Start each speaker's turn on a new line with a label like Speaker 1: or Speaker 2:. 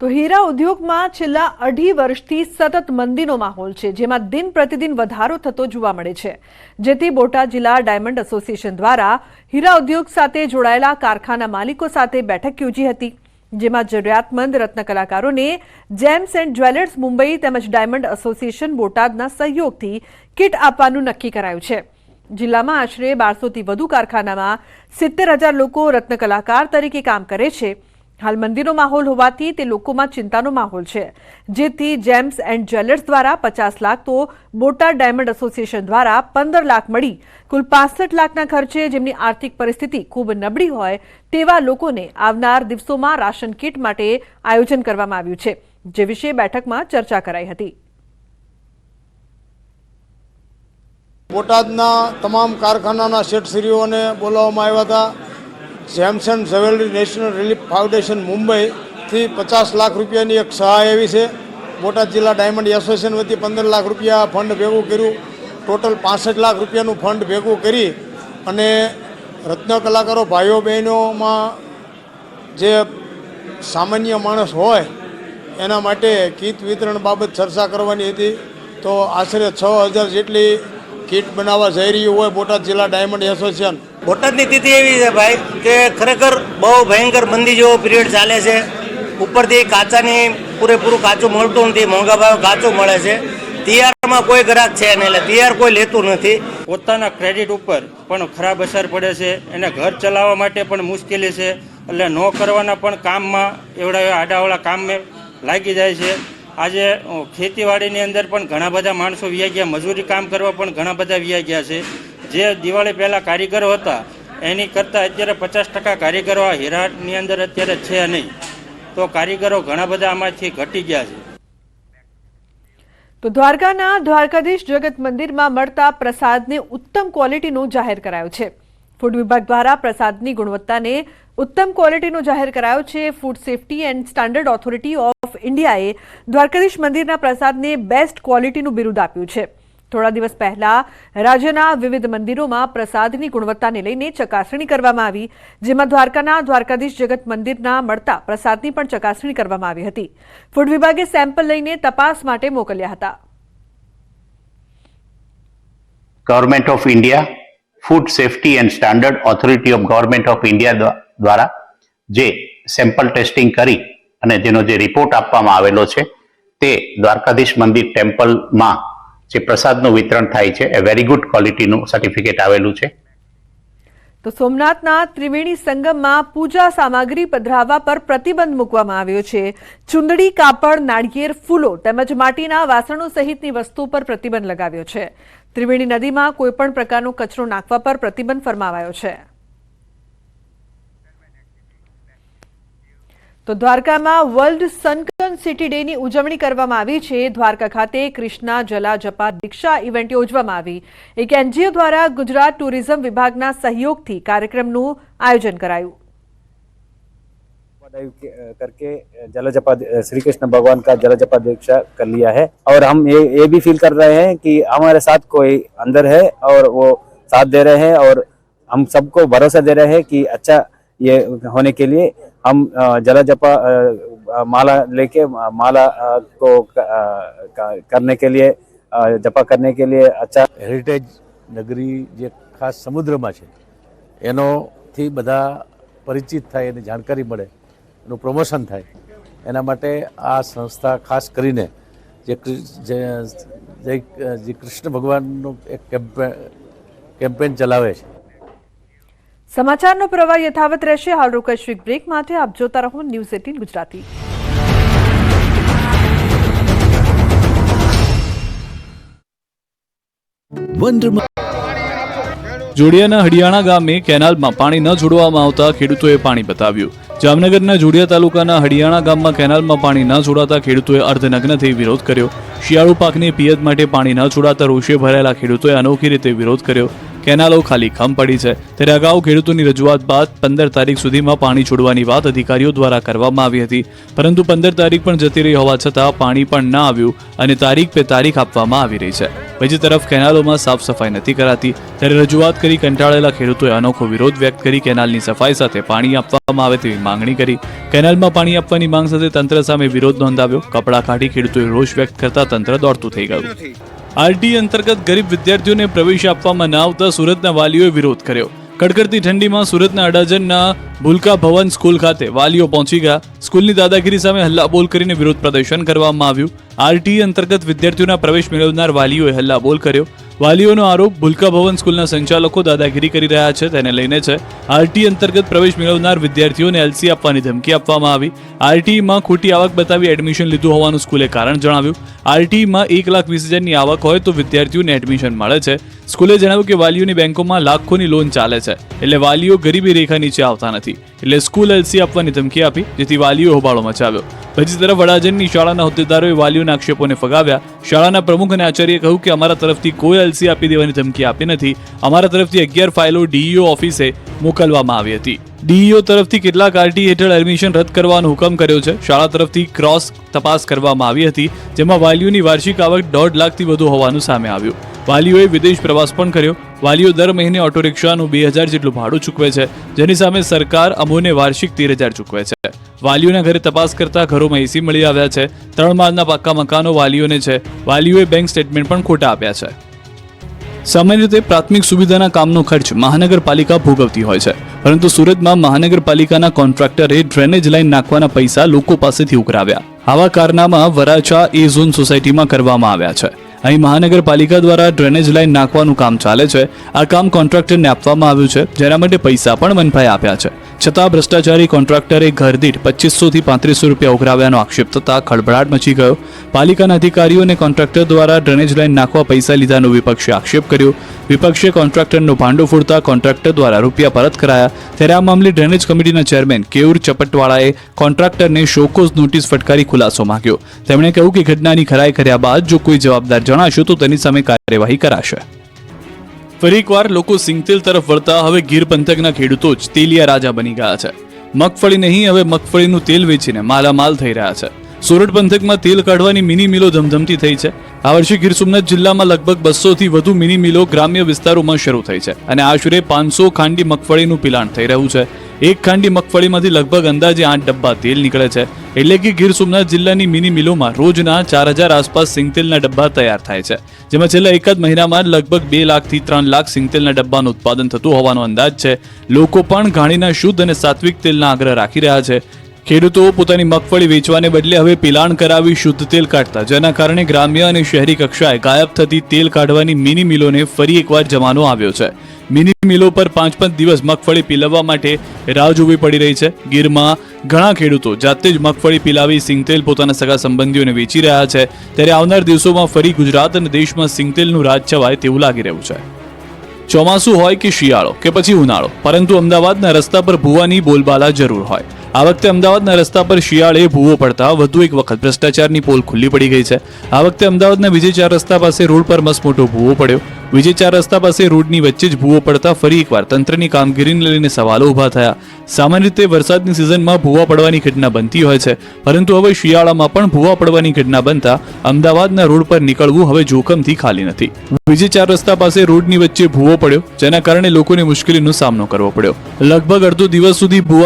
Speaker 1: તો હીરા ઉદ્યોગમાં છેલ્લા 2.5 વર્ષથી સતત મંદીનો માહોલ છે, જેમાં દિન પ્રતિદિન વધારો થતો જોવા મળે છે। જેથી બોટાદ જિલ્લા ડાયમંડ એસોસિએશન દ્વારા હીરા ઉદ્યોગ સાથે જોડાયેલા કારખાના માલિકો સાથે બેઠક યોજી હતી, જેમાં જરૂરિયાતમંદ રત્ન કલાકારોને જેમ્સ એન્ડ જ્વેલર્સ મુંબઈ તેમજ ડાયમંડ એસોસિએશન બોટાદના સહયોગથી કિટ આપવાનું નક્કી કરાયું છે। જિલ્લામાં આશરે 1200 થી વધુ કારખાનામાં 70,000 લોકો રત્ન કલાકાર તરીકે કામ કરે છે। હાલ મંદીનો માહોલ હોવાથી તે લોકોમાં ચિંતાનો માહોલ છે, જેથી જેમ્સ એન્ડ જ્વેલર્સ દ્વારા 50 લાખ તો બોટાદ ડાયમંડ એસોસિએશન દ્વારા 15 લાખ મળી કુલ 65 લાખના ખર્ચે જેમની આર્થિક પરિસ્થિતિ ખૂબ નબળી હોય તેવા લોકોને આવનાર દિવસોમાં રાશન કીટ માટે આયોજન કરવામાં આવ્યું છે, જે વિશે બેઠકમાં ચર્ચા કરાઈ હતી।
Speaker 2: બોટાદના તમામ કારખાનાના શેઠશ્રીઓને બોલાવવામાં આવ્યા હતા। Gems and jewellery national relief foundation મુંબઈથી 50 લાખ રૂપિયાની એક સહાય આવી છે। બોટાદ જિલ્લા ડાયમંડ એસોસિએશન વતી 15 લાખ રૂપિયા ફંડ ભેગું કર્યું। ટોટલ 65 લાખ રૂપિયાનું ફંડ ભેગું કરી અને રત્ન કલાકારો ભાઈઓ બહેનોમાં જે સામાન્ય માણસ હોય એના માટે કીટ વિતરણ બાબત ચર્ચા કરવાની હતી। તો આશરે 6000 જેટલી કીટ બનાવવા જઈ રહ્યું હોય બોટાદ જિલ્લા ડાયમંડ એસોસિએશન।
Speaker 3: બોટાદની સ્થિતિ એવી છે ભાઈ કે ખરેખર બહુ ભયંકર મંદી જેવો પિરિયડ ચાલે છે। ઉપરથી કાચાની પૂરેપૂરું કાચું મળતું નથી, મોંઘા ભાવે કાચું મળે છે। તૈયારમાં કોઈ ગ્રાહક છે નહીં, એટલે તૈયાર કોઈ લેતું નથી।
Speaker 4: પોતાના ક્રેડિટ ઉપર પણ ખરાબ અસર પડે છે, એને ઘર ચલાવવા માટે પણ મુશ્કેલી છે, એટલે ન કરવાના પણ કામમાં એવડા આડાવાળા કામમાં લાગી જાય છે। આજે ખેતીવાડીની અંદર પણ ઘણા બધા માણસો વ્યાઈ ગયા, મજૂરી કામ કરવા પણ ઘણા બધા વ્યાઈ ગયા છે। જે દિવાળી પહેલાં કારીગરો હતા એની કરતાં અત્યારે 50% કારીગરો આ હીરાની અંદર અત્યારે છે નહીં, તો કારીગરો ઘણા બધા આમાંથી ઘટી ગયા છે।
Speaker 1: તો દ્વારકાના દ્વારકાધીશ જગત મંદિરમાં મળતા પ્રસાદને ઉત્તમ ક્વોલિટીનું જાહેર કરાયું છે। ફૂડ વિભાગ દ્વારા પ્રસાદની ગુણવત્તાને ઉત્તમ ક્વોલિટીનો જાહેર કરાયો છે। Food safety and standard authority of ઇન્ડિયાએ દ્વારકાધીશ મંદિરના પ્રસાદને બેસ્ટ ક્વોલિટીનું બિરુદ આપ્યું છે। થોડા દિવસ પહેલા રાજ્યના વિવિધ મંદિરોમાં પ્રસાદની ગુણવત્તાને લઈને ચકાસણી કરવામાં આવી, જેમાં દ્વારકાના દ્વારકાધીશ જગત મંદિરના મળતા પ્રસાદની પણ ચકાસણી કરવામાં આવી હતી। ફૂડ વિભાગે સેમ્પલ લઈને તપાસ માટે મોકલ્યા હતા।
Speaker 5: Government of India food safety and standard authority of government of India દ્વારા જે સેમ્પલ ટેસ્ટિંગ કરી અને જેનો જે રિપોર્ટ આપવામાં આવેલો છે તે દ્વારકાધીશ મંદિર ટેમ્પલમાં જે પ્રસાદનું વિતરણ થાય છે એ વેરી ગુડ ક્વોલિટીનું સર્ટિફિકેટ આવેલું છે।
Speaker 1: તો સોમનાથના ત્રિવેણી સંગમમાં પૂજા સામગ્રી પધરાવવા પર પ્રતિબંધ મૂકવામાં આવ્યો છે। ચુંદડી, કાપડ, નાળિયેર, ફૂલો તેમજ માટીના વાસણો સહિતની વસ્તુ પર પ્રતિબંધ લગાવ્યો છે। ત્રિવેણી નદીમાં કોઈપણ પ્રકારનો કચરો નાખવા પર પ્રતિબંધ ફરમાવાયો છે। તો દ્વારકામાં વર્લ્ડ સનકન સિટી ડેની ઉજવણી કરવામાં આવી છે। દ્વારકા ખાતે કૃષ્ણા જલા જપા દીક્ષા ઇવેન્ટ યોજવામાં આવી। એક એનજીઓ દ્વારા ગુજરાત ટુરિઝમ વિભાગના સહયોગથી કાર્યક્રમનું આયોજન કરાયું।
Speaker 6: करके जल जपा श्री कृष्ण भगवान का जल जपा दीक्षा कर लिया है और हम ये भी फील कर रहे हैं कि हमारे साथ कोई अंदर है और वो साथ दे रहे हैं और हम सबको भरोसा दे रहे हैं कि अच्छा ये होने के लिए हम जल जपा माला लेके माला को करने के लिए जपा करने के लिए अच्छा
Speaker 7: हेरिटेज नगरी जे खास समुद्रमा छे एनो थी बधा परिचित थाय एनी जानकारी मळे, एनुं प्रमोशन थाय, एना माटे आ संस्था खास करीने जे कृष्ण भगवानનું એક કેમ્પેન ચલાવે છે।
Speaker 1: સમાચારનો પ્રવાહ યથાવત રહેશે। હાલ રોકાઈશું એક બ્રેક માટે। આપ જોતા રહો ન્યૂઝ 18 ગુજરાતી।
Speaker 8: જોડિયાના હડિયાણા ગામે કેનાલમાં પાણી ન છોડવામાં આવતા ખેડૂતોએ પાણી બતાવ્યું। જામનગરના જોડિયા તાલુકાના હડિયાણા ગામમાં કેનાલમાં પાણી ન છોડાતા ખેડૂતોએ અર્ધનગ્ન થઈ વિરોધ કર્યો। શિયાળુ પાકની પિયત માટે પાણી ન છોડાતા રોષે ભરાયેલા ખેડૂતોએ અનોખી રીતે વિરોધ કર્યો। કેનાલો ખાલી ખમ પડી છે. ત્યારે અગાઉ ખેડૂતોની રજૂઆત બાદ 15 તારીખ સુધીમાં પાણી છોડવાની વાત અધિકારીઓ દ્વારા કરવામાં આવી હતી, પરંતુ 15 તારીખ પણ જતી રહી હોવા છતાં પાણી પણ ના આવ્યું અને તારીખ પે તારીખ આપવામાં આવી રહી છે. બીજી તરફ કેનાલોમાં સાફ સફાઈ નથી કરાતી, ત્યારે રજૂઆત કરી કંટાળેલા ખેડૂતોએ અનોખો વિરોધ વ્યક્ત કરી કેનાલની સફાઈ સાથે પાણી આપવામાં આવે તેવી માંગણી કરી. કેનાલમાં પાણી આપવાની માંગ સાથે તંત્ર સામે વિરોધ નોંધાવ્યો. કપડા કાઢી ખેડૂતોએ રોષ વ્યક્ત કરતા તંત્ર દોડતું થઈ ગયું. આરટી અંતર્ગત ગરીબ વિદ્યાર્થીઓને પ્રવેશ આપવામાં ન આવતા સુરતના વાલીઓએ વિરોધ કર્યો. કડકડતી ઠંડીમાં સુરતના અડાજણના ભૂલકા ભવન સ્કૂલ ખાતે વાલીઓ પહોંચી ગયા. સ્કૂલની દાદાગીરી સામે હલ્લાબોલ કરીને વિરોધ પ્રદર્શન કરવામાં આવ્યું. આરટી અંતર્ગત વિદ્યાર્થીઓના પ્રવેશ મેળવનાર વાલીઓએ હલ્લાબોલ કર્યો. વાલીઓનો આરોપ ભૂલકા ભવન સ્કૂલના સંચાલકો દાદાગીરી કરી રહ્યા છે તેને લઈને છે. આરટી અંતર્ગત પ્રવેશ મેળવનાર વિદ્યાર્થીઓને એલસી આપવાની ધમકી આપવામાં આવી. આરટીમાં ખોટી આવક બતાવી એડમિશન લીધું હોવાનું સ્કૂલે કારણ જણાવ્યું. આરટીમાં 1,20,000ની આવક હોય તો વિદ્યાર્થીઓને એડમિશન મળે છે. સ્કૂલે જણાવ્યું કે વાલીઓની બેંકોમાં લાખોની લોન ચાલે છે, એટલે વાલીઓ ગરીબી રેખા નીચે આવતા નથી, એટલે સ્કૂલ એલસી આપવાની ધમકી આપી, જેથી વાલીઓ હોબાળો મચાવ્યો. બીજી તરફ અડાજણની શાળાના હોદ્દેદારોએ વાલીઓના આક્ષેપોને ફગાવ્યા. શાળાના પ્રમુખ અને આચાર્યએ કહ્યું કે અમારા તરફથી કોઈ એલસી આપી દેવાની ધમકી આપી નથી. અમારા તરફથી 11 ફાઇલો ડીઈઓ ઓફિસે મોકલવામાં આવી હતી. ડીઈઓ તરફથી કેટલાક આરટી હેઠળ એડમિશન રદ કરવાનો હુકમ કર્યો છે. શાળા તરફથી ક્રોસ તપાસ કરવામાં આવી હતી, જેમાં વાલીઓની વાર્ષિક આવક 1.5 લાખથી વધુ હોવાનું સામે આવ્યું. વાલીઓએ વિદેશ પ્રવાસ પણ કર્યો. વાલીઓ દર મહિને ઓટો રિક્ષાનું 2,000 જેટલું ભાડું ચૂકવે છે, જેની સામે સરકાર અમોને વાર્ષિક 13,000 ચૂકવે છે. વાલીઓના ઘરે તપાસ કરતા ઘરોમાં એસી મળી આવ્યા છે. 3 માળના પાક્કા મકાનો વાલીઓને છે. વાલીઓએ બેંક સ્ટેટમેન્ટ પણ ખોટા આપ્યા છે. સામાન્ય રીતે પ્રાથમિક સુવિધાના કામનો ખર્ચ મહાનગરપાલિકા ભોગવતી હોય છે, પરંતુ સુરતમાં મહાનગરપાલિકાના કોન્ટ્રાક્ટરે ડ્રેનેજ લાઇન નાખવાના પૈસા લોકો પાસેથી ઉઘરાવ્યા. આવા કારનામા વરાછા એ ઝોન સોસાયટીમાં કરવામાં આવ્યા છે. અહીં મહાનગરપાલિકા દ્વારા ડ્રેનેજ લાઇન નાખવાનું કામ ચાલે છે. આ કામ કોન્ટ્રાક્ટરને આપવામાં આવ્યું છે, જેના માટે પૈસા પણ મનપાએ આપ્યા છે. છતાં ભ્રષ્ટાચારી કોન્ટ્રાક્ટરે ઘરદીઠ 2,500 થી 3,500 રૂપિયા ઉઘરાવ્યાનો આક્ષેપ થતાં ખળભળાટ મચી ગયો. પાલિકાના અધિકારીઓ અને કોન્ટ્રાક્ટર દ્વારા ડ્રેનેજ લાઇન નાખવા પૈસા લીધાનો વિપક્ષે આક્ષેપ કર્યો. વિપક્ષે કોન્ટ્રાક્ટરનો ભાંડો ફોડતા કોન્ટ્રાક્ટર દ્વારા રૂપિયા પરત કરાયા. ત્યારે આ મામલે ડ્રેનેજ કમિટીના ચેરમેન કેયુર ચપટવાળાએ કોન્ટ્રાક્ટરને શોકોઝ નોટિસ ફટકારી ખુલાસો માંગ્યો. તેમણે કહ્યું કે ઘટનાની ખરાઈ કર્યા બાદ જો કોઈ જવાબદાર જણાશે તો તેની સામે કાર્યવાહી કરાશે. ફરી એકવાર લોકો સિંગતેલ તરફ વળતા હવે ગીર પંથકના ખેડૂતો જ તેલિયા રાજા બની ગયા છે. મગફળી નહીં, હવે મગફળીનું તેલ વેચીને માલામાલ થઈ રહ્યા છે. સુરત પંથકમાં તેલ કાઢવાની મિની મિલો ધમધમતી થઈ છે. આ વર્ષે ગીર સોમનાથ જિલ્લામાં લગભગ 200 થી વધુ મિની મિલો ગ્રામ્ય વિસ્તારોમાં શરૂ થઈ છે અને આશરે 500 ખાંડી મગફળીનું પિલાણ થઈ રહ્યું છે. એક ખાંડી મગફળીમાંથી લગભગ અંદાજે 8 ડબ્બા તેલ નીકળે છે. એટલે કે ગીર સોમનાથ જિલ્લાની મિની મિલોમાં રોજના 4,000 આસપાસ સિંગતેલના ડબ્બા તૈયાર થાય છે, જેમાં છેલ્લા એકાદ મહિનામાં લગભગ 2 લાખથી 3 લાખ સિંગતેલના ડબ્બાનું ઉત્પાદન થતું હોવાનો અંદાજ છે. લોકો પણ ઘાણીના શુદ્ધ અને સાત્વિક તેલના આગ્રહ રાખી રહ્યા છે. ખેડૂતો પોતાની મગફળી વેચવાને બદલે હવે પિલાણ કરાવી શુદ્ધ તેલ કાઢતા, જેના કારણે ગ્રામ્ય અને શહેરી કક્ષાએ ગાયબ થતી તેલ કાઢવાની મિની મિલોને ફરી એકવાર જમાનો આવ્યો છે. મિની મિલો પર 5-5 દિવસ મગફળી પીલવવા માટે રાહ જોવી પડી રહી છે. ગીરમાં ઘણા ખેડૂતો જાતે જ મગફળી પીલાવી સિંગતેલ પોતાના સગા સંબંધીઓને વેચી રહ્યા છે. ત્યારે આવનાર દિવસોમાં ફરી ગુજરાત અને દેશમાં સિંગતેલનું રાજ છવાય તેવું લાગી રહ્યું છે. ચોમાસું હોય કે શિયાળો કે પછી ઉનાળો, પરંતુ અમદાવાદના રસ્તા પર ભૂવાની બોલબાલા જરૂર હોય. આ વખતે અમદાવાદના રસ્તા પર શિયાળે ભૂવો પડતા વધુ એક વખત ભ્રષ્ટાચારની પોલ ખુલ્લી પડી ગઈ છે. આ વખતે અમદાવાદના વિજય 4 રસ્તા પાસે રોડ પર મસમોટો ભૂવો પડ્યો. વિજય 4 રસ્તા પાસે રોડની વચ્ચે જ ભૂવો પડતા ફરી એકવાર તંત્રની કામગીરીને લઈને સવાલો ઊભા થયા. સામાન્ય રીતે વરસાદની સિઝનમાં ભૂવા પડવાની ઘટના બનતી હોય છે, પરંતુ હવે શિયાળામાં પણ ભૂવા પડવાની ઘટના બનતા અમદાવાદના રોડ પર નીકળવું હવે જોખમથી ખાલી નથી. વિજય 4 રસ્તા પાસે રોડની વચ્ચે ભૂવો પડ્યો, જેના કારણે લોકોને મુશ્કેલીનો સામનો કરવો પડ્યો. લગભગ અડધો દિવસ સુધી ભૂવા